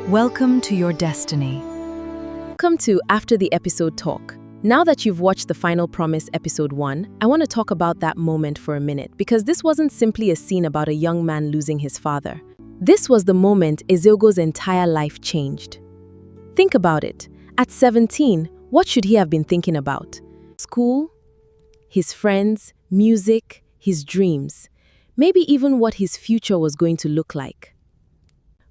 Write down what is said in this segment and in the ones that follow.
Welcome to your destiny. Welcome to After the Episode Talk. Now that you've watched The Final Promise Episode 1, I want to talk about that moment for a minute because this wasn't simply a scene about a young man losing his father. This was the moment Ezeogo's entire life changed. Think about it. At 17, what should he have been thinking about? School, his friends, music, his dreams, maybe even what his future was going to look like.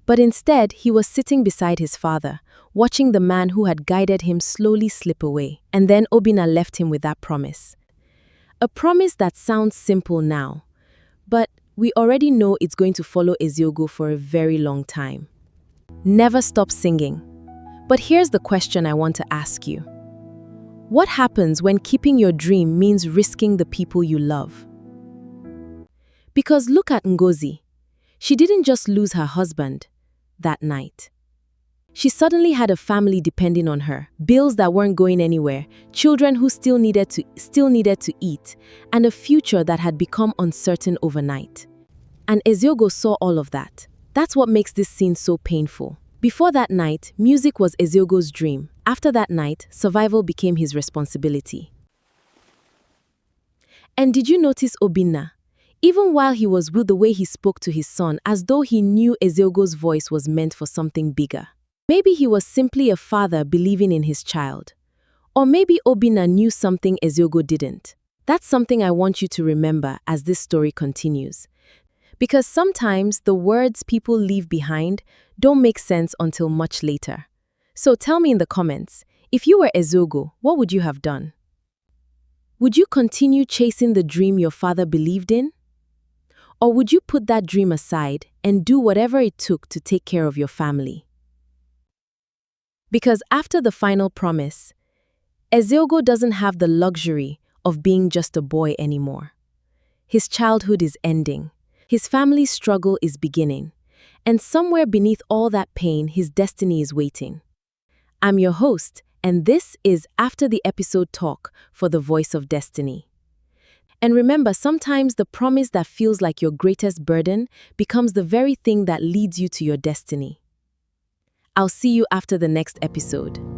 But instead, he was sitting beside his father, watching the man who had guided him slowly slip away. And then Obinna left him with that promise. A promise that sounds simple now, but we already know it's going to follow Ezeogo for a very long time. Never stop singing. But here's the question I want to ask you. What happens when keeping your dream means risking the people you love? Because look at Ngozi. She didn't just lose her husband that night. She suddenly had a family depending on her, bills that weren't going anywhere, children who still needed to eat, and a future that had become uncertain overnight. And Ezeogo saw all of that. That's what makes this scene so painful. Before that night, music was Ezeogo's dream. After that night, survival became his responsibility. And did you notice Obinna? Even while he was with the way he spoke to his son, as though he knew Ezeogo's voice was meant for something bigger. Maybe he was simply a father believing in his child. Or maybe Obinna knew something Ezeogo didn't. That's something I want you to remember as this story continues. Because sometimes the words people leave behind don't make sense until much later. So tell me in the comments, if you were Ezeogo, what would you have done? Would you continue chasing the dream your father believed in? Or would you put that dream aside and do whatever it took to take care of your family? Because after the final promise, Ezeogo doesn't have the luxury of being just a boy anymore. His childhood is ending. His family's struggle is beginning. And somewhere beneath all that pain, his destiny is waiting. I'm your host, and this is After the Episode Talk for the Voice of Destiny. And remember, sometimes the promise that feels like your greatest burden becomes the very thing that leads you to your destiny. I'll see you after the next episode.